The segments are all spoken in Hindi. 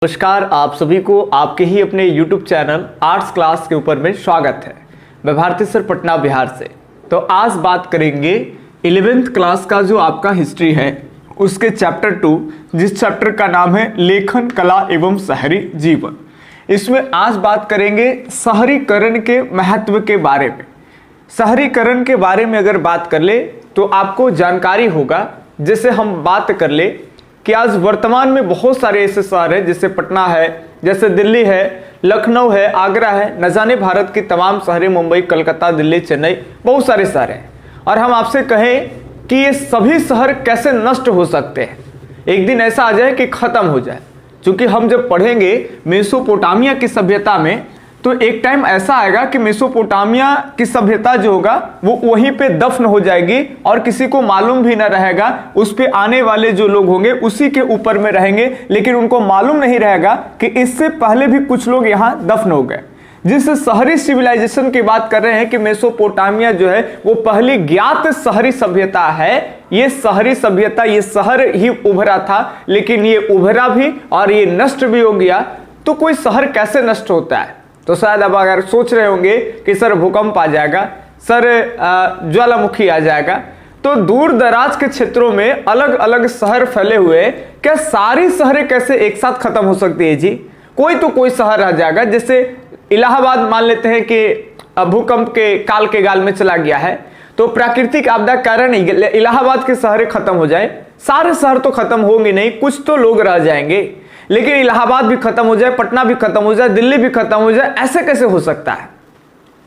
नमस्कार, आप सभी को आपके ही अपने YouTube चैनल आर्ट्स क्लास के ऊपर में स्वागत है। मैं भारती सर पटना बिहार से। तो आज बात करेंगे 11th क्लास का जो आपका हिस्ट्री है उसके चैप्टर 2, जिस चैप्टर का नाम है लेखन कला एवं शहरी जीवन। इसमें आज बात करेंगे शहरीकरण के महत्व के बारे में। शहरीकरण के बारे में अगर बात कर ले तो आपको जानकारी होगा, जैसे हम बात कर ले कि आज वर्तमान में बहुत सारे ऐसे शहर हैं, जैसे पटना है, जैसे दिल्ली है, लखनऊ है, आगरा है, न जाने भारत की तमाम शहरें, मुंबई, कलकत्ता, दिल्ली, चेन्नई, बहुत सारे शहर हैं। और हम आपसे कहें कि ये सभी शहर कैसे नष्ट हो सकते हैं, एक दिन ऐसा आ जाए कि खत्म हो जाए। क्योंकि हम जब पढ़ेंगे मेसोपोटामिया की सभ्यता में, तो एक टाइम ऐसा आएगा कि मेसोपोटामिया की सभ्यता जो होगा वो वहीं पे दफन हो जाएगी और किसी को मालूम भी ना रहेगा। उस पे आने वाले जो लोग होंगे उसी के ऊपर में रहेंगे, लेकिन उनको मालूम नहीं रहेगा कि इससे पहले भी कुछ लोग यहाँ दफन हो गए। जिस शहरी सिविलाइजेशन की बात कर रहे हैं कि मेसोपोटामिया जो है वो पहली ज्ञात शहरी सभ्यता है। ये शहरी सभ्यता, ये शहर ही उभरा था, लेकिन ये उभरा भी और ये नष्ट भी हो गया। तो कोई शहर कैसे नष्ट होता है? तो शायद अब अगर सोच रहे होंगे कि सर भूकंप आ जाएगा, सर ज्वालामुखी आ जाएगा, तो दूर दराज के क्षेत्रों में अलग अलग शहर फैले हुए, क्या सारी शहरें कैसे एक साथ खत्म हो सकती है जी? कोई तो कोई शहर आ जाएगा। जैसे इलाहाबाद मान लेते हैं कि भूकंप के काल के गाल में चला गया है, तो प्राकृतिक आपदा के कारण इलाहाबाद के शहर खत्म हो जाए। सारे शहर तो खत्म होंगे नहीं, कुछ तो लोग रह जाएंगे, लेकिन इलाहाबाद भी खत्म हो जाए, पटना भी खत्म हो जाए, दिल्ली भी खत्म हो जाए, ऐसे कैसे हो सकता है?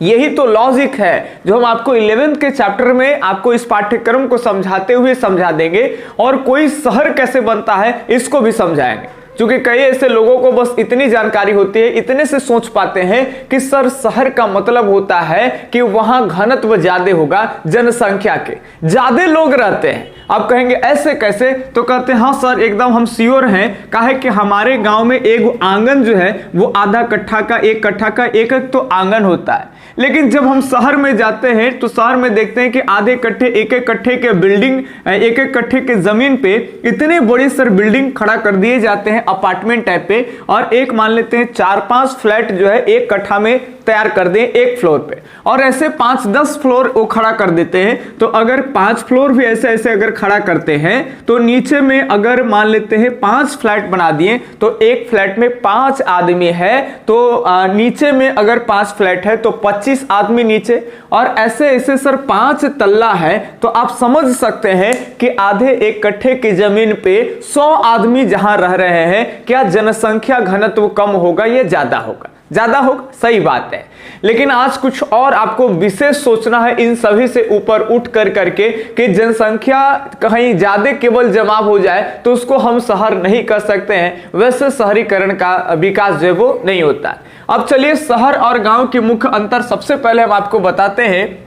यही तो लॉजिक है जो हम आपको 11th के चैप्टर में आपको इस पाठ्यक्रम को समझाते हुए समझा देंगे, और कोई शहर कैसे बनता है इसको भी समझाएंगे। क्योंकि कई ऐसे लोगों को बस इतनी जानकारी होती है, इतने से सोच पाते हैं कि सर शहर का मतलब होता है कि वहां घनत्व ज्यादा होगा, जनसंख्या के ज्यादा लोग रहते हैं। आप कहेंगे ऐसे कैसे? तो कहते हैं हाँ सर एकदम हम श्योर हैं। काहे कि हमारे गांव में एक आंगन जो है वो आधा कट्ठा का, एक कट्ठा का एक तो आंगन होता है। लेकिन जब हम शहर में जाते हैं तो शहर में देखते हैं कि आधे कट्ठे, एक एक कट्ठे के बिल्डिंग, एक एक कट्ठे के जमीन पे इतने बड़े सर बिल्डिंग खड़ा कर दिए जाते हैं अपार्टमेंट टाइप पे, और एक मान लेते हैं 4-5 फ्लैट जो है एक कट्ठा में तैयार कर दें एक फ्लोर पे, और ऐसे 5-10 फ्लोर वो खड़ा कर देते हैं। तो अगर 5 फ्लोर भी ऐसे ऐसे अगर खड़ा करते हैं तो नीचे में अगर मान लेते हैं 5 फ्लैट बना दिए, तो एक फ्लैट में 5 आदमी है, तो नीचे में अगर 5 फ्लैट है तो 25 आदमी नीचे, और ऐसे ऐसे सर 5 तल्ला है। तो आप समझ सकते हैं कि आधे एक कट्ठे की जमीन पे 100 आदमी जहां रह रहे हैं, क्या जनसंख्या घनत्व कम होगा या ज्यादा होगा? ज्यादा होगा, सही बात है। लेकिन आज कुछ और आपको विशेष सोचना है इन सभी से ऊपर उठ कर करके कि जनसंख्या कहीं ज्यादा केवल जमाव हो जाए तो उसको हम शहर नहीं कर सकते हैं, वैसे शहरीकरण का विकास जो है वो नहीं होता है। अब चलिए शहर और गांव की मुख्य अंतर सबसे पहले हम आपको बताते हैं।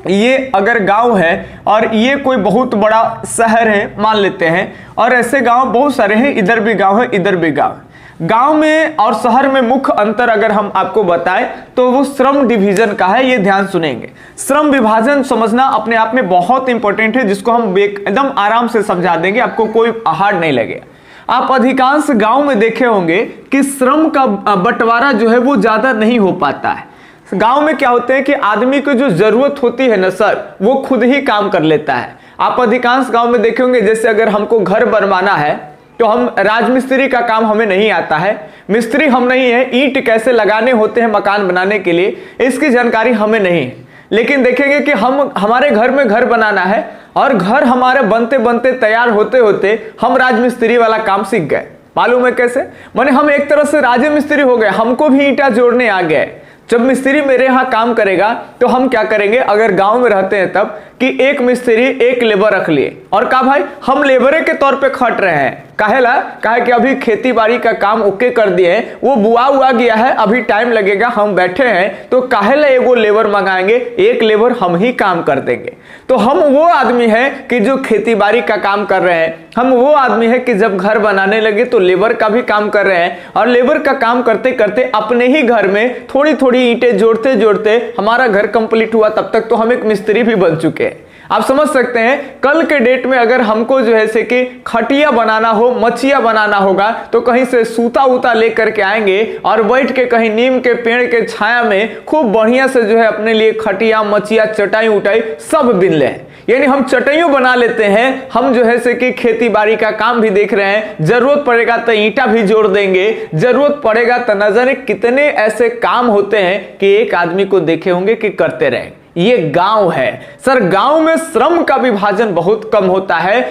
ये अगर गांव है और ये कोई बहुत बड़ा शहर है मान लेते हैं, और ऐसे गांव बहुत सारे हैं, इधर भी गांव है, इधर भी गांव है। गांव में और शहर में मुख्य अंतर अगर हम आपको बताएं तो वो श्रम डिवीजन का है। ये ध्यान सुनेंगे, श्रम विभाजन समझना अपने आप में बहुत इंपॉर्टेंट है, जिसको हम एकदम आराम से समझा देंगे, आपको कोई हार्ड नहीं लगेगा। आप अधिकांश गांव में देखे होंगे कि श्रम का बंटवारा जो है वो ज्यादा नहीं हो पाता है। गांव में क्या होते हैं कि आदमी को जो जरूरत होती है ना सर, वो खुद ही काम कर लेता है। आप अधिकांश गांव में देखे होंगे, जैसे अगर हमको घर बनवाना है तो हम राजमिस्त्री का काम हमें नहीं आता है, मिस्त्री हम नहीं है, ईंट कैसे लगाने होते हैं मकान बनाने के लिए इसकी जानकारी हमें नहीं है। लेकिन देखेंगे कि हमारे घर में घर बनाना है, और घर हमारे बनते बनते तैयार होते होते हम राजमिस्त्री वाला काम सीख गए। मालूम है कैसे? माने हम एक तरह से राजमिस्त्री हो गए, हमको भी ईंटा जोड़ने आ गए। जब मिस्त्री मेरे यहाँ काम करेगा तो हम क्या करेंगे, अगर गांव में रहते हैं तब, कि एक मिस्त्री एक लेबर रख लिए, और कहा भाई हम लेबरे के तौर पे खट रहे हैं। काहेला? काहे कि अभी खेती बाड़ी का काम ओके कर दिए हैं, वो बुआ हुआ गया है, अभी टाइम लगेगा, हम बैठे हैं, तो काहेला एगो लेबर मंगाएंगे, एक लेबर हम ही काम कर देंगे। तो हम वो आदमी हैं कि जो खेती बाड़ी का काम कर रहे हैं, हम वो आदमी हैं कि जब घर बनाने लगे तो लेबर का भी काम कर रहे हैं, और लेबर का काम करते करते अपने ही घर में थोड़ी थोड़ी ईंटें जोड़ते जोड़ते हमारा घर कंप्लीट हुआ, तब तक तो हम एक मिस्त्री भी बन चुके हैं। आप समझ सकते हैं कल के डेट में अगर हमको जो है से कि खटिया बनाना हो, मचिया बनाना होगा तो कहीं से सूता उता लेकर के आएंगे और बैठ के कहीं नीम के पेड़ के छाया में खूब बढ़िया से जो है अपने लिए खटिया मचिया चटाई उटाई सब बिन ले। यानी हम चटाइयों बना लेते हैं, हम जो है से कि खेती बाड़ी का काम भी देख रहे हैं, जरूरत पड़ेगा तो ईंटा भी जोड़ देंगे, जरूरत पड़ेगा तो न जाने कितने ऐसे काम होते हैं कि एक आदमी को देखे होंगे कि करते रहे। ये गांव है सर, गांव में श्रम का विभाजन बहुत कम होता है।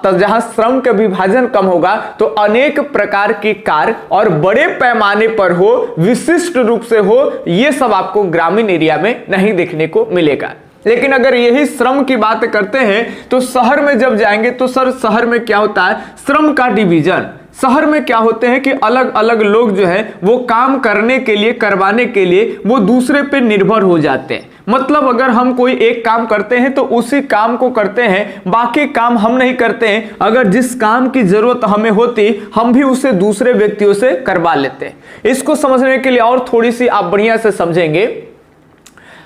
तो जहां श्रम का विभाजन कम होगा तो अनेक प्रकार के कार्य और बड़े पैमाने पर हो, विशिष्ट रूप से हो, ये सब आपको ग्रामीण एरिया में नहीं देखने को मिलेगा। लेकिन अगर यही श्रम की बात करते हैं तो शहर में जब जाएंगे तो सर शहर में क्या होता है, श्रम का डिवीजन। शहर में क्या होते हैं कि अलग अलग लोग जो है वो काम करने के लिए, करवाने के लिए वो दूसरे पे निर्भर हो जाते हैं। मतलब अगर हम कोई एक काम करते हैं तो उसी काम को करते हैं, बाकी काम हम नहीं करते हैं। अगर जिस काम की जरूरत हमें होती हम भी उसे दूसरे व्यक्तियों से करवा लेते हैं। इसको समझने के लिए और थोड़ी सी आप बढ़िया से समझेंगे,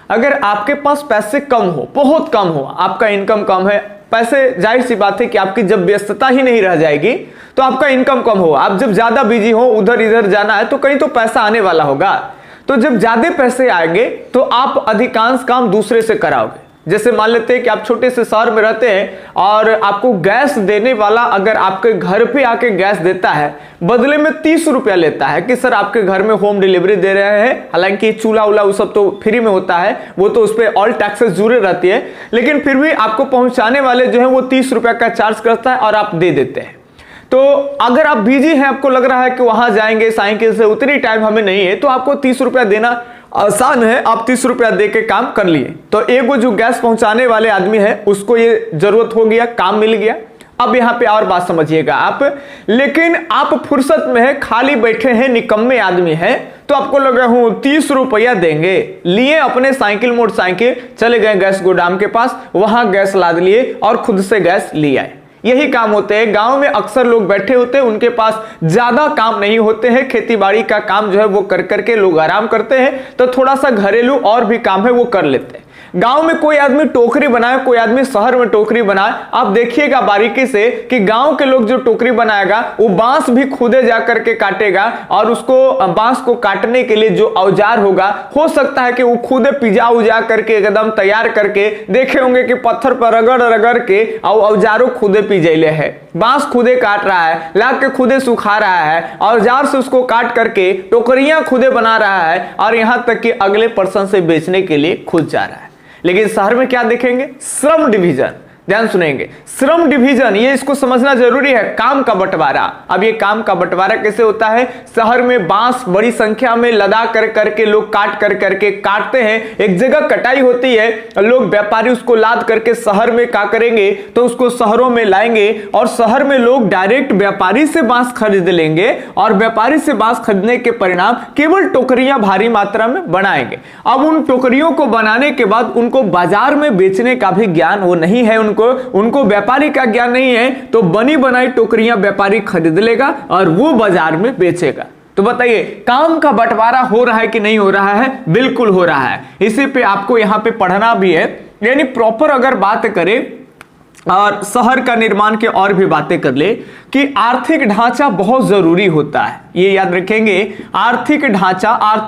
अगर आपके पास पैसे कम हो, बहुत कम हो, आपका इनकम कम है, पैसे जाहिर सी बात है कि आपकी जब व्यस्तता ही नहीं रह जाएगी तो आपका इनकम कम हो, आप जब ज्यादा बिजी हो, उधर इधर जाना है तो कहीं तो पैसा आने वाला होगा। तो जब ज्यादा पैसे आएंगे तो आप अधिकांश काम दूसरे से कराओगे। जैसे मान लेते हैं कि आप छोटे से शहर में रहते हैं और आपको गैस देने वाला अगर आपके घर पे आके गैस देता है, बदले में 30 रुपया लेता है कि सर आपके घर में होम डिलीवरी दे रहे हैं। हालांकि चूल्हा उला वो सब तो फ्री में होता है, वो तो उस पर ऑल टैक्सेस जुड़े रहती है, लेकिन फिर भी आपको पहुंचाने वाले जो है वो 30 रुपया का चार्ज करता है और आप दे देते हैं। तो अगर आप बिजी हैं, आपको लग रहा है कि वहां जाएंगे साइकिल से, उतनी टाइम हमें नहीं है, तो आपको 30 रुपया देना आसान है, आप 30 रुपया दे के काम कर लिए। तो एक वो जो गैस पहुंचाने वाले आदमी है उसको ये जरूरत हो गया, काम मिल गया। अब यहां पे और बात समझिएगा आप, लेकिन आप फुर्सत में है, खाली बैठे हैं, निकम्मे आदमी हैं, तो आपको लगा हूं 30 रुपया देंगे, लिए अपने साइकिल मोटरसाइकिल चले गए गैस गोदाम के पास, वहां गैस लाद लिए और खुद से गैस ले आए। यही काम होते हैं गांव में, अक्सर लोग बैठे होते हैं, उनके पास ज्यादा काम नहीं होते हैं, खेती बाड़ी का काम जो है वो कर करके लोग आराम करते हैं, तो थोड़ा सा घरेलू और भी काम है वो कर लेते हैं। गांव में कोई आदमी टोकरी बनाए, कोई आदमी शहर में टोकरी बनाए, आप देखिएगा बारीकी से कि गांव के लोग जो टोकरी बनाएगा वो बांस भी खुदे जा करके काटेगा और उसको बांस को काटने के लिए जो औजार होगा, हो सकता है कि वो खुदे पिजा उजा करके एकदम तैयार करके देखे होंगे कि पत्थर पर रगड़ रगड़ के और औजारों खुदे पिजैले है, बांस खुदे काट रहा है, ला के खुदे सुखा रहा है, औजार से उसको काट करके टोकरियां खुदे बना रहा है और यहां तक कि अगले पर्सन से बेचने के लिए खुद जा रहा है। लेकिन शहर में क्या देखेंगे, श्रम डिवीजन। ध्यान सुनेंगे, श्रम डिवीजन, ये इसको समझना जरूरी है, काम का बंटवारा। अब ये काम का बंटवारा कैसे होता है, शहर में बांस बड़ी संख्या में लदा कर करके लोग काट कर करके काटते हैं, एक जगह कटाई होती है, लोग व्यापारी उसको लाद करके शहर में क्या करेंगे तो उसको शहरों में लाएंगे और शहर में लोग डायरेक्ट व्यापारी से बांस खरीद लेंगे और व्यापारी से बांस खरीदने के परिणाम केवल टोकरियां भारी मात्रा में बनाएंगे। अब उन टोकरियों को बनाने के बाद उनको बाजार में बेचने का भी ज्ञान वो नहीं है, उनको व्यापारी का ज्ञान नहीं है, तो बनी बनाई टोकरियां व्यापारी खरीद लेगा और वो बाजार में बेचेगा। तो बताइए काम का बंटवारा हो रहा है कि नहीं हो रहा है, बिल्कुल हो रहा है। इसी पे आपको यहां पे पढ़ना भी है, यानी प्रॉपर अगर बात करें और शहर का निर्माण के और भी बातें कर ले कि आर्थिक ढांचा बहुत जरूरी होता है, ये याद रखेंगे। आर्थिक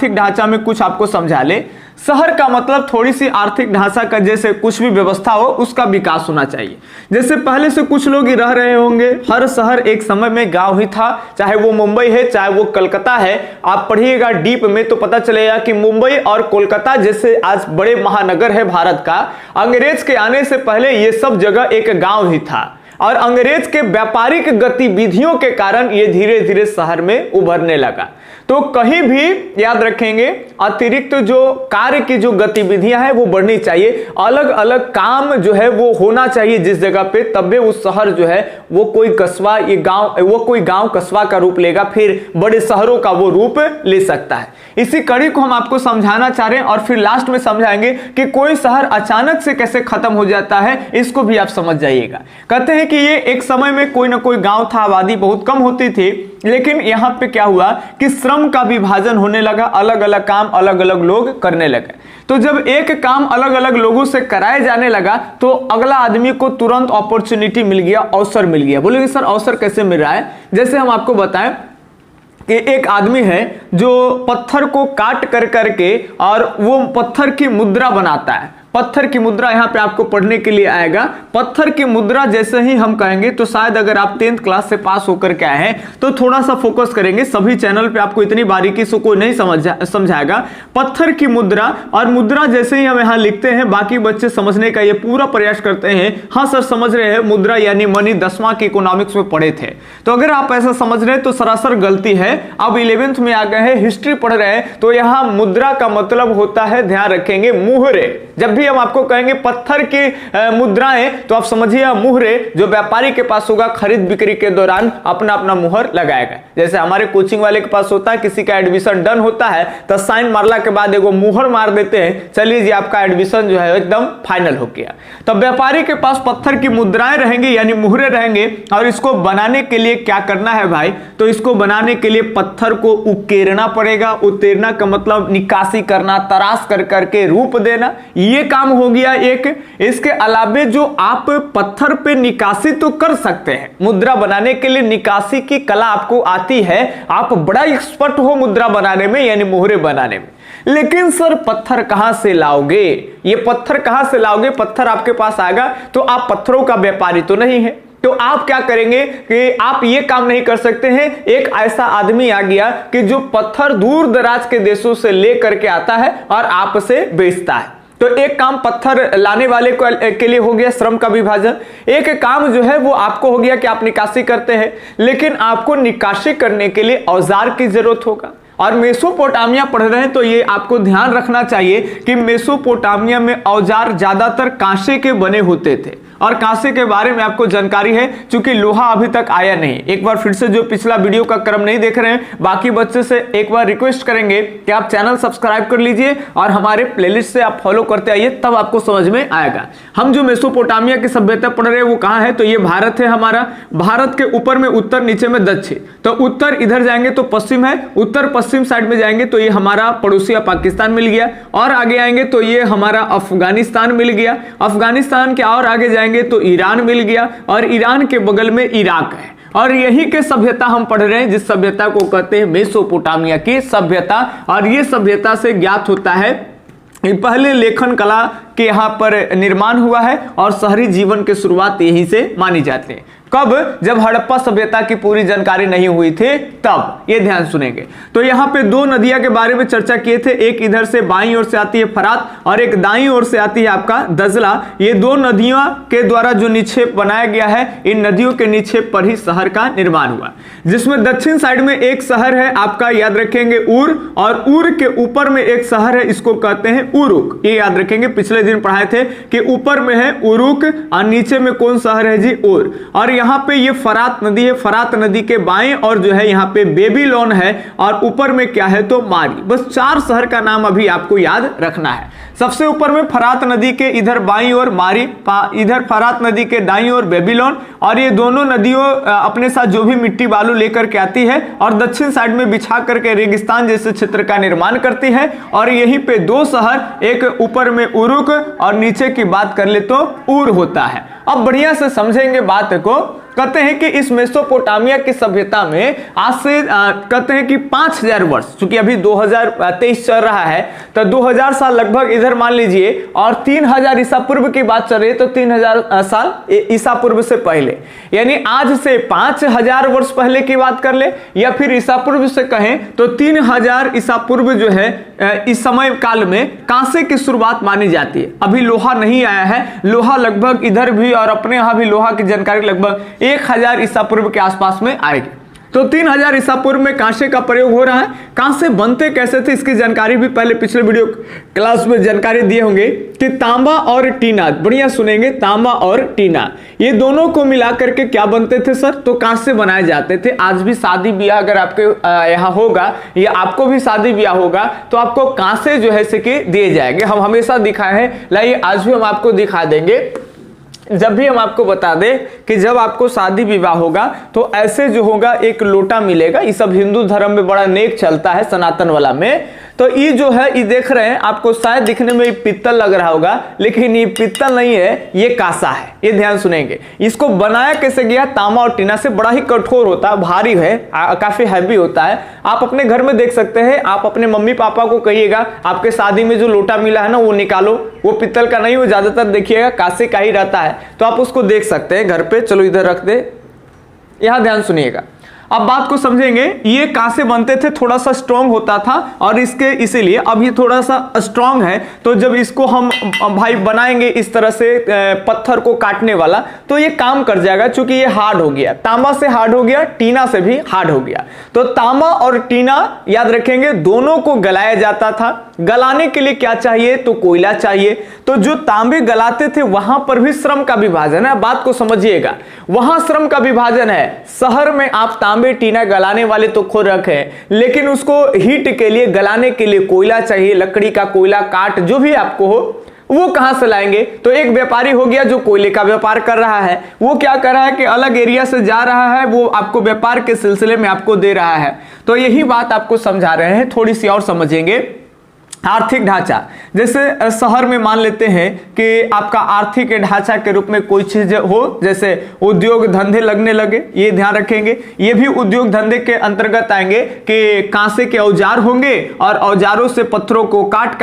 ढांचा में कुछ आपको समझा ले। शहर का मतलब थोड़ी सी आर्थिक ढांचा का, जैसे कुछ भी व्यवस्था हो उसका विकास होना चाहिए। जैसे पहले से कुछ लोग ही रह रहे होंगे, हर शहर एक समय में गांव ही था, चाहे वो मुंबई है चाहे वो कलकत्ता है। आप पढ़िएगा डीप में तो पता चलेगा कि मुंबई और कोलकाता जैसे आज बड़े महानगर है भारत का, अंग्रेज के आने से पहले ये सब जगह एक गांव ही था और अंग्रेज के व्यापारिक गतिविधियों के कारण ये धीरे धीरे शहर में उभरने लगा। तो कहीं भी याद रखेंगे अतिरिक्त जो कार्य की जो गतिविधियां हैं वो बढ़नी चाहिए, अलग अलग काम जो है वो होना चाहिए जिस जगह पे, तब उस शहर जो है वो कोई कस्बा, ये गांव, वो कोई गांव कस्बा का रूप लेगा, फिर बड़े शहरों का वो रूप ले सकता है। इसी कड़ी को हम आपको समझाना चाह रहे हैं और फिर लास्ट में समझाएंगे कि कोई शहर अचानक से कैसे खत्म हो जाता है, इसको भी आप समझ जाइएगा। कहते हैं कि ये एक समय में कोई ना कोई गांव था, आबादी बहुत कम होती थी, लेकिन यहां पे क्या हुआ कि श्रम का विभाजन होने लगा, अलग अलग काम अलग अलग लोग करने लगे। तो जब एक काम अलग अलग लोगों से कराया जाने लगा तो अगला आदमी को तुरंत अपॉर्चुनिटी मिल गया, अवसर मिल गया। बोलेंगे सर अवसर कैसे मिल रहा है? जैसे हम आपको बताएं कि एक आदमी है जो पत्थर को काट कर करके और वो पत्थर की मुद्रा बनाता है। पत्थर की मुद्रा यहाँ पे आपको पढ़ने के लिए आएगा। पत्थर की मुद्रा जैसे ही हम कहेंगे तो शायद अगर आप 10th क्लास से पास होकर के आए हैं तो थोड़ा सा फोकस करेंगे। सभी चैनल पे आपको इतनी बारीकी से कोई नहीं समझाएगा। पत्थर की मुद्रा, और मुद्रा जैसे ही हम यहाँ लिखते हैं बाकी बच्चे समझने का ये पूरा प्रयास करते हैं, हाँ सर समझ रहे हैं, मुद्रा यानी मनी 10वां की इकोनॉमिक्स में पढ़े थे। तो अगर आप ऐसा समझ रहे हैं तो सरासर गलती है। अब 11th में आ गए हैं, हिस्ट्री पढ़ रहे हैं, तो यहाँ मुद्रा का मतलब होता है, ध्यान रखेंगे, मुहरे। जब भी हम आपको कहेंगे पत्थर की मुद्राएं तो आप समझिए मुहरे जो व्यापारी के पास होगा खरीद बिक्री के दौरान अपना अपना मुहर लगाएगा। जैसे हमारे कोचिंग वाले के पास होता है, किसी का एडमिशन डन होता है तो साइन मारला के बाद एगो मुहर मार देते हैं, चलिए जी आपका एडमिशन जो है एकदम फाइनल हो गया। तब व्यापारी के पास पत्थर की मुद्राएं रहेंगी यानी मुहरे रहेंगे, और इसको बनाने के लिए क्या करना है भाई? तो इसको बनाने के लिए पत्थर को उकेरना पड़ेगा। उकेरना का मतलब निकासी करना, तराश कर करके रूप देना, ये काम हो गया एक। इसके अलावे जो आप पत्थर पे निकासी तो कर सकते हैं, मुद्रा बनाने के लिए निकासी की कला आपको आती है, आप बड़ा एक्सपर्ट हो मुद्रा बनाने में यानी मोहरे बनाने में, लेकिन सर पत्थर कहां से लाओगे? ये पत्थर कहां से लाओगे? पत्थर आपके पास आएगा तो आप पत्थरों का व्यापारी तो नहीं है, तो आप क्या करेंगे कि आप ये काम नहीं कर सकते हैं। एक ऐसा आदमी आ गया कि जो पत्थर दूर दराज के देशों से ले करके आता है और आपसे बेचता है। तो एक काम पत्थर लाने वाले के लिए हो गया श्रम का विभाजन। एक काम जो है वो आपको हो गया कि आप निकासी करते हैं, लेकिन आपको निकासी करने के लिए औजार की जरूरत होगा। और मेसोपोटामिया पढ़ रहे हैं तो ये आपको ध्यान रखना चाहिए कि मेसोपोटामिया में औजार ज्यादातर कांसे के बने होते थे, और कांसे के बारे में आपको जानकारी है क्योंकि लोहा अभी तक आया नहीं। एक बार फिर से जो पिछला वीडियो का क्रम नहीं देख रहे हैं, बाकी बच्चे से एक बार रिक्वेस्ट करेंगे कि आप चैनल सब्सक्राइब कर लीजिए और हमारे प्लेलिस्ट से आप फॉलो करते आइए, तब आपको समझ में आएगा। हम जो मेसोपोटामिया की सभ्यता पढ़ रहे हैं वो कहाँ है? तो ये भारत है हमारा। भारत के ऊपर में उत्तर, नीचे में दक्षिण। तो उत्तर इधर जाएंगे तो पश्चिम है, उत्तर पश्चिम साइड में जाएंगे तो ये हमारा पड़ोसी पाकिस्तान मिल गया, और आगे आएंगे तो ये हमारा अफगानिस्तान मिल गया। अफगानिस्तान के और आगे जाएंगे तो ईरान मिल गया, और ईरान के बगल में इराक है। और यही के सभ्यता हम पढ़ रहे हैं जिस सभ्यता को कहते हैं मेसोपोटामिया की सभ्यता। और ये सभ्यता से ज्ञात होता है पहले लेखन कला के यहाँ पर निर्माण हुआ है, और शहरी जीवन की शुरुआत यहीं से मानी जाती है। कब? जब हड़प्पा सभ्यता की पूरी जानकारी नहीं हुई थी तब। ये ध्यान सुनेंगे। तो यहाँ पे दो नदियां के बारे में चर्चा किए थे, एक इधर से बाईं ओर से आती है फरात, और एक दाईं ओर से आती है आपका दजला। ये दो नदियों के द्वारा जो निक्षेप बनाया गया है, इन नदियों के निक्षेप पर ही शहर का निर्माण हुआ, जिसमें दक्षिण साइड में एक शहर है आपका, याद रखेंगे, उर, और उर के ऊपर में एक शहर है, इसको कहते हैं उरुक। ये याद रखेंगे, पिछले दिन पढ़ाए थे कि ऊपर में है उरुक और नीचे में कौन शहर है जी? उर। और यहाँ पे ये फरात नदी है, फरात नदी के बाएं और जो है यहाँ पे बेबीलोन है, और ऊपर में क्या है तो मारी। बस 4 शहर का नाम अभी आपको याद रखना है। सबसे ऊपर में फरात नदी के इधर बाईं ओर मारी, इधर फरात नदी के दाईं ओर बेबीलोन, और ये दोनों नदियों अपने साथ जो भी मिट्टी बालू लेकर के आती है और दक्षिण साइड में बिछा करके रेगिस्तान जैसे क्षेत्र का निर्माण करती है। और यहीं पे 2 शहर, एक ऊपर में उरुक और नीचे की बात कर ले तो उर होता है। अब बढ़िया से समझेंगे बात को। कहते हैं कि इस मेसोपोटामिया की सभ्यता में आज से कहते हैं कि 5000 वर्ष, चूंकि अभी 2023 चल रहा है तो 2000 साल लगभग इधर मान लीजिए, और 3000 ईसा पूर्व की बात चल रही है तो 3000 साल ईसा पूर्व से पहले, यानी आज से 5000 वर्ष पहले की बात कर ले, या फिर ईसा पूर्व से कहें तो 3000 ईसा पूर्व जो है इस समय काल में कांसे की शुरुआत मानी जाती है। अभी लोहा नहीं आया है, लोहा लगभग इधर भी और अपने यहां भी लोहा की जानकारी लगभग 1000 ईसा पूर्व के आसपास में आएगी। तो 3000 ईसा पूर्व में कांसे का प्रयोग हो रहा है। कांसे बनते कैसे थे इसकी जानकारी भी पहले पिछले वीडियो क्लास में जानकारी दिए होंगे कि तांबा और टीना, बढ़िया सुनेंगे, तांबा और टीना ये दोनों को मिला करके क्या बनते थे सर? तो कांसे बनाए जाते थे। आज भी शादी ब्याह अगर आपके यहाँ होगा या आपको भी शादी ब्याह होगा तो आपको कांसे जो है कि दिए जाएंगे। हम हमेशा दिखाए हैं, लाइए आज भी हम आपको दिखा देंगे। जब भी हम आपको बता दें कि जब आपको शादी विवाह होगा तो ऐसे जो होगा एक लोटा मिलेगा। ये सब हिंदू धर्म में बड़ा नेक चलता है, सनातन वाला में। तो ये जो है ये देख रहे हैं, आपको शायद दिखने में पित्तल लग रहा होगा, लेकिन ये पित्तल नहीं है, ये कांसा है। ये ध्यान सुनेंगे। इसको बनाया कैसे गया? तांबा और टीना से। बड़ा ही कठोर होता है, भारी है, काफी हैवी होता है। आप अपने घर में देख सकते हैं, आप अपने मम्मी पापा को कहिएगा आपके शादी में जो लोटा मिला है ना वो निकालो, वो पित्तल का नहीं, वो ज्यादातर देखिएगा कांसे का ही रहता है। तो आप उसको देख सकते हैं घर पे। चलो इधर रख दे, यहां ध्यान सुनिएगा, अब बात को समझेंगे। ये कांसे बनते थे, थोड़ा सा स्ट्रॉन्ग होता था और इसके इसीलिए अब ये थोड़ा सा स्ट्रॉन्ग है। तो जब इसको हम भाई बनाएंगे इस तरह से पत्थर को काटने वाला, तो ये काम कर जाएगा, क्योंकि ये हार्ड हो गया। तांबा से हार्ड हो गया, टीना से भी हार्ड हो गया। तो तांबा और टीना याद रखेंगे, दोनों को गलाया जाता था। गलाने के लिए क्या चाहिए? तो कोयला चाहिए। तो जो तांबे गलाते थे वहां पर भी श्रम का विभाजन है, बात को समझिएगा, वहां श्रम का विभाजन है। शहर में आप तांबे टीना गलाने वाले तो खुद रखे, लेकिन उसको हीट के लिए, गलाने के लिए कोयला चाहिए, लकड़ी का कोयला, काट जो भी आपको हो, वो कहां से लाएंगे? तो एक व्यापारी हो गया जो कोयले का व्यापार कर रहा है, वो क्या कर रहा है कि अलग एरिया से जा रहा है, वो आपको व्यापार के सिलसिले में आपको दे रहा है। तो यही बात आपको समझा रहे हैं, थोड़ी सी और समझेंगे। आर्थिक ढांचा, जैसे शहर में मान लेते हैं कि आपका आर्थिक ढांचा के रूप में कोई चीज हो, जैसे उद्योग धंधे लगने लगे, ये ध्यान रखेंगे। ये भी उद्योग धंधे के अंतर्गत आएंगे कि कांसे के औजार होंगे और औजारों से पत्थरों को काट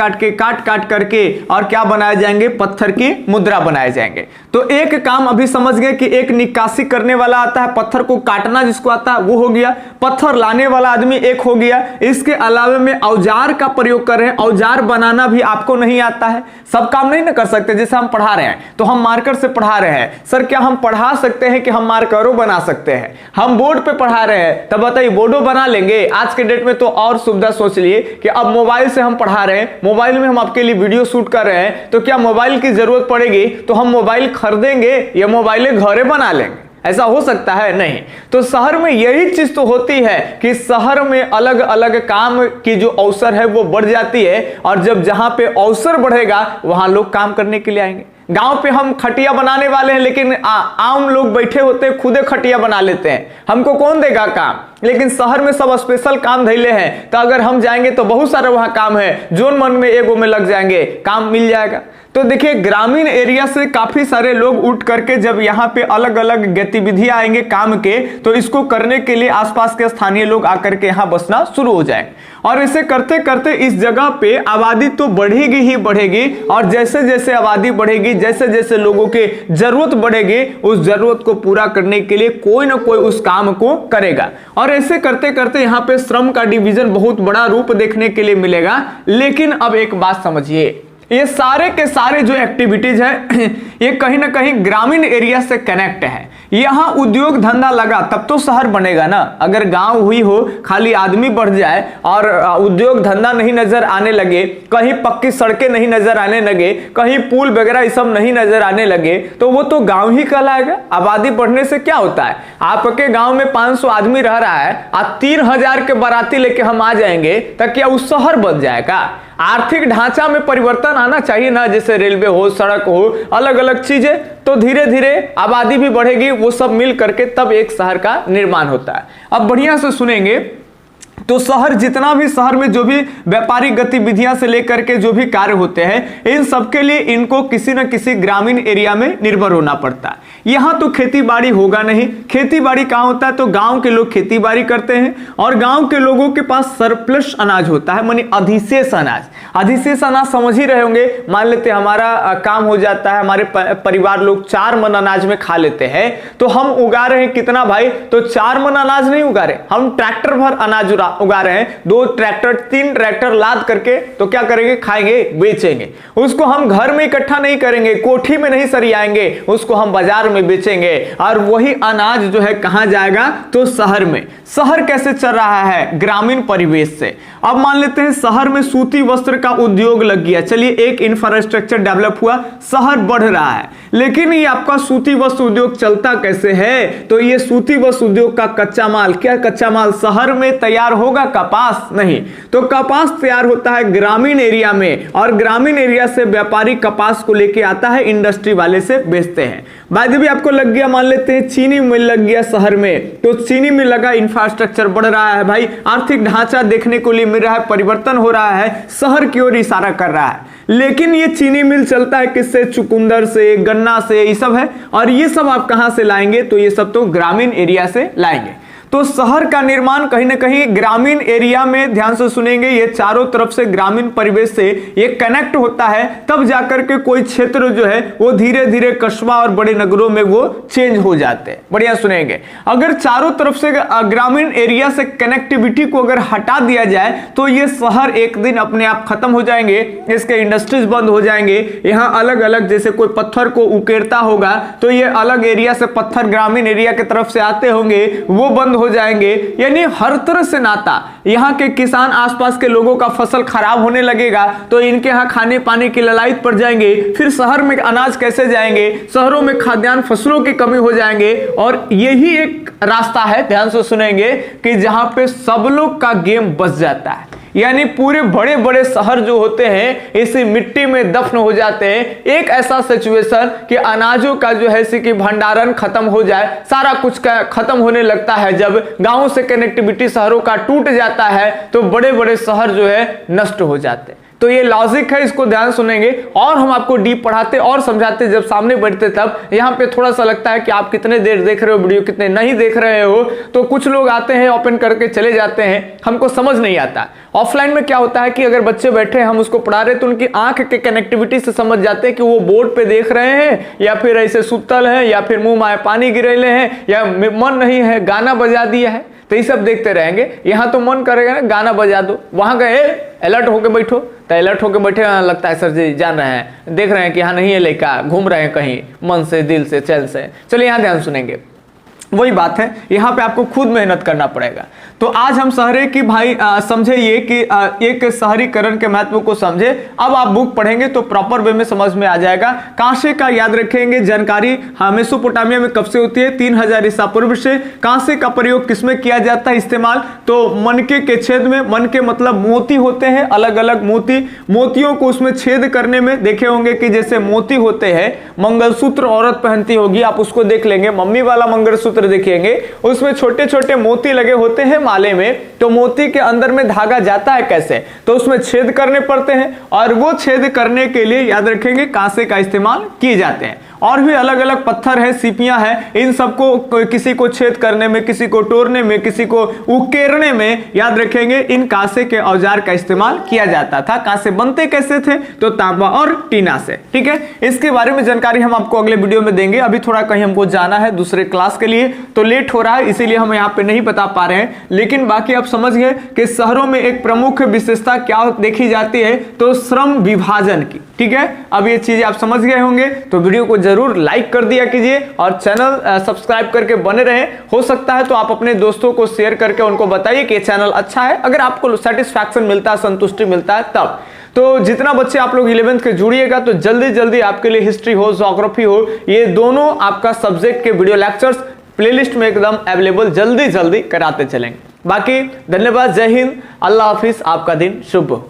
काट करके और क्या बनाए जाएंगे? पत्थर की मुद्रा बनाए जाएंगे। तो एक काम अभी समझ गए कि एक निकासी करने वाला आता है, पत्थर को काटना जिसको आता है वो हो गया, पत्थर लाने वाला आदमी एक हो गया। इसके अलावा में औजार का प्रयोग कर रहे हैं। औजार बनाना भी आपको नहीं आता है, सब काम नहीं ना कर सकते। जैसे हम पढ़ा रहे हैं तो हम मार्कर से पढ़ा रहे हैं, सर क्या हम पढ़ा सकते हैं कि हम मार्करों बना सकते हैं? हम बोर्ड पे पढ़ा रहे हैं, तब बताइए बोर्डो बना लेंगे? आज के डेट में तो और सुविधा सोच लिए कि अब मोबाइल से हम पढ़ा रहे हैं, मोबाइल में हम आपके लिए वीडियो शूट कर रहे हैं, तो क्या मोबाइल की जरूरत पड़ेगी तो हम मोबाइल खरीदेंगे या मोबाइल घरे बना लेंगे? ऐसा हो सकता है? नहीं। तो शहर में यही चीज तो होती है कि शहर में अलग अलग काम की जो अवसर है वो बढ़ जाती है, और जब जहां पे अवसर बढ़ेगा वहां लोग काम करने के लिए आएंगे। गांव पे हम खटिया बनाने वाले हैं, लेकिन आम लोग बैठे होते हैं, खुदे खटिया बना लेते हैं, हमको कौन देगा काम? लेकिन शहर में सब स्पेशल काम धैले हैं, तो अगर हम जाएंगे तो बहुत सारे वहां काम है, जोन मन में एगो में लग जाएंगे, काम मिल जाएगा। तो देखिए ग्रामीण एरिया से काफी सारे लोग उठ करके जब यहाँ पे अलग अलग गतिविधियां आएंगे काम के, तो इसको करने के लिए आसपास के स्थानीय लोग आकर के यहाँ बसना शुरू हो जाएंगे। और इसे करते करते इस जगह पे आबादी तो बढ़ेगी ही बढ़ेगी, और जैसे जैसे आबादी बढ़ेगी, जैसे जैसे लोगों की जरूरत बढ़ेगी, उस जरूरत को पूरा करने के लिए कोई ना कोई उस काम को करेगा। और ऐसे करते करते यहाँ पे श्रम का डिवीजन बहुत बड़ा रूप देखने के लिए मिलेगा। लेकिन अब एक बात समझिए, ये सारे के सारे जो एक्टिविटीज है ये कहीं ना कहीं ग्रामीण एरिया से कनेक्ट है। यहाँ उद्योग धंधा लगा तब तो शहर बनेगा ना। अगर गांव हुई हो, खाली आदमी बढ़ जाए और उद्योग धंधा नहीं नजर आने लगे, कहीं पक्की सड़कें नहीं नजर आने लगे, कहीं पुल वगैरह ये सब नहीं नजर आने लगे, तो वो तो गांव ही कहलाएगा। आबादी बढ़ने से क्या होता है? आपके गांव में 500 आदमी रह रहा है, आज 3000 के बाराती लेके हम आ जाएंगे, तो क्या वो शहर बन जाएगा? आर्थिक ढांचा में परिवर्तन आना चाहिए ना, जैसे रेलवे हो, सड़क हो, अलग अलग चीजें, तो धीरे धीरे आबादी भी बढ़ेगी, वो सब मिल करके तब एक शहर का निर्माण होता है। अब बढ़िया से सुनेंगे, तो शहर जितना भी, शहर में जो भी व्यापारिक गतिविधियां से लेकर के जो भी कार्य होते हैं, इन सबके लिए इनको किसी न किसी ग्रामीण एरिया में निर्भर होना पड़ता है। यहाँ तो खेती बाड़ी होगा नहीं। खेती बाड़ी कहाँ होता है? तो गांव के लोग खेती बाड़ी करते हैं, और गांव के लोगों के पास सरप्लस अनाज होता है, मानी अधिशेष अनाज। अधिशेष अनाज समझ ही रहे होंगे। मान लेते हमारा काम हो जाता है, हमारे परिवार लोग 4 मन अनाज में खा लेते हैं, तो हम उगा रहे हैं कितना भाई? तो 4 मन अनाज नहीं उगा रहे, हम ट्रैक्टर भर अनाज उगा रहे हैं। 2 ट्रैक्टर 3 ट्रैक्टर लाद करके तो क्या करेंगे? खाएंगे, बेचेंगे। उसको हम घर में इकट्ठा नहीं करेंगे, कोठी में नहीं सरियाएंगे, उसको हम बाजार में बेचेंगे, और वही अनाज जो है कहां जाएगा? तो शहर में। शहर कैसे चल रहा है? ग्रामीण परिवेश से। अब मान लेते हैं शहर में सूती वस्त्र का उद्योग लग गया, चलिए एक इंफ्रास्ट्रक्चर डेवलप हुआ, शहर बढ़ रहा है। लेकिन ये आपका सूती वस्त्र उद्योग चलता कैसे है? तो ये सूती वस्त्र उद्योग का कच्चा माल, क्या कच्चा माल शहर में तैयार होगा? कपास नहीं, तो कपास तैयार होता है ग्रामीण एरिया में, और ग्रामीण एरिया से व्यापारी कपास को लेके आता है, इंडस्ट्री वाले से बेचते हैं। बाय द वे भी आपको लग गया, मान लेते हैं चीनी मिल लग गया शहर में, तो चीनी मिल लगा, इंफ्रास्ट्रक्चर बढ़ रहा है भाई, आर्थिक ढांचा देखने को लिए मिल रहा है, परिवर्तन हो रहा है, शहर की ओर इशारा कर रहा है। लेकिन ये चीनी मिल चलता है किससे? चुकंदर से, गन्ना से, ये सब है। और ये सब आप कहां से लाएंगे? तो ये सब तो ग्रामीण एरिया से लाएंगे। तो शहर का निर्माण कहीं ना कहीं ग्रामीण एरिया में, ध्यान से सुनेंगे, ये चारों तरफ से ग्रामीण परिवेश से ये कनेक्ट होता है, तब जाकर के कोई क्षेत्र जो है वो धीरे धीरे कस्बा और बड़े नगरों में वो चेंज हो जाते हैं। बढ़िया सुनेंगे, अगर चारों तरफ से ग्रामीण एरिया से कनेक्टिविटी को अगर हटा दिया जाए तो ये शहर एक दिन अपने आप खत्म हो जाएंगे, इसके इंडस्ट्रीज बंद हो जाएंगे। यहाँ अलग अलग, जैसे कोई पत्थर को उकेरता होगा तो ये अलग एरिया से पत्थर ग्रामीण एरिया की तरफ से आते होंगे, वो बंद हो जाएंगे। यानी हर तरह से नाता, यहाँ के किसान, आसपास के लोगों का फसल खराब होने लगेगा तो इनके यहाँ खाने पानी की ललायत पड़ जाएंगे। फिर शहर में अनाज कैसे जाएंगे? शहरों में खाद्यान्न फसलों की कमी हो जाएंगे। और यही एक रास्ता है, ध्यान से सुनेंगे, कि जहां पे सब लोग का गेम बच जाता है। यानी पूरे बड़े बड़े शहर जो होते हैं इसी मिट्टी में दफन हो जाते हैं। एक ऐसा सिचुएशन कि अनाजों का जो है कि भंडारण खत्म हो जाए, सारा कुछ का खत्म होने लगता है। जब गांवों से कनेक्टिविटी शहरों का टूट जाता है तो बड़े बड़े शहर जो है नष्ट हो जाते हैं। तो ये लॉजिक है, इसको ध्यान सुनेंगे। और हम आपको डीप पढ़ाते और समझाते जब सामने बैठते तब यहाँ पे थोड़ा सा लगता है कि आप कितने देर देख रहे हो वीडियो, कितने नहीं देख रहे हो। तो कुछ लोग आते हैं, ओपन करके चले जाते हैं, हमको समझ नहीं आता। ऑफलाइन में क्या होता है कि अगर बच्चे बैठे हम उसको पढ़ा रहे तो उनकी आंख के कनेक्टिविटी से समझ जाते हैं कि वो बोर्ड पे देख रहे हैं या फिर ऐसे सुतल है या फिर मुंह में पानी गिरेले हैं या मन नहीं है, गाना बजा दिया है, तो ये सब देखते रहेंगे। यहाँ तो मन करेगा ना गाना बजा दो, वहां गए अलर्ट होके बैठो, तो अलर्ट होके बैठे लगता है सर जी जान रहे हैं, देख रहे हैं कि यहाँ नहीं है लड़का, घूम रहे हैं कहीं मन से, दिल से, चल से। चलिए यहाँ ध्यान सुनेंगे, वही बात है, यहाँ पे आपको खुद मेहनत करना पड़ेगा। तो आज हम शहरी की भाई समझे ये कि एक शहरीकरण के महत्व को समझे। अब आप बुक पढ़ेंगे तो प्रॉपर वे में समझ में आ जाएगा। कांसे का याद रखेंगे जानकारी, मेसोपोटामिया में कब से होती है? 3000 ईसा पूर्व से। कांसे का प्रयोग किसमें किया जाता है इस्तेमाल? तो मनके के छेद में। मनके मतलब मोती होते हैं, अलग अलग मोती, मोतियों को उसमें छेद करने में देखे होंगे कि जैसे मोती होते हैं, मंगलसूत्र औरत पहनती होगी, आप उसको देख लेंगे, मम्मी वाला मंगलसूत्र देखेंगे, उसमें छोटे छोटे मोती लगे होते हैं माले में। तो मोती के अंदर में धागा जाता है कैसे? तो उसमें छेद करने पड़ते हैं, और वो छेद करने के लिए याद रखेंगे कांसे का इस्तेमाल किए जाते हैं। और भी अलग अलग पत्थर है, सीपियां हैं, इन सबको किसी को छेद करने में, किसी को तोड़ने में, किसी को उकेरने में, याद रखेंगे इन कांसे के औजार का इस्तेमाल किया जाता था। कांसे बनते कैसे थे? तो तांबा और टीना से। ठीक है, इसके बारे में जानकारी हम आपको अगले वीडियो में देंगे। अभी थोड़ा कहीं हमको जाना है दूसरे क्लास के लिए, तो लेट हो रहा है, इसीलिए हम यहाँ पे नहीं बता पा रहे हैं। लेकिन बाकी आप समझ गए कि शहरों में एक प्रमुख विशेषता क्या देखी जाती है? तो श्रम विभाजन की। ठीक है, अब ये चीजें आप समझ गए होंगे, तो वीडियो को जरूर लाइक कर दिया कीजिए और चैनल सब्सक्राइब करके बने रहें। हो सकता है तो आप अपने दोस्तों को शेयर करके उनको बताइए कि ये चैनल अच्छा है, अगर आपको सेटिस्फैक्शन मिलता है, संतुष्टि मिलता है तब। तो जितना बच्चे आप लोग 11th के जुड़िएगा तो जल्दी जल्दी आपके लिए हिस्ट्री हो, ज्योग्राफी हो, ये दोनों आपका सब्जेक्ट के वीडियो लेक्चर्स प्लेलिस्ट में एकदम अवेलेबल जल्दी जल्दी कराते चलेंगे। बाकी धन्यवाद, जय हिंद, अल्लाह हाफिज, आपका दिन शुभ हो।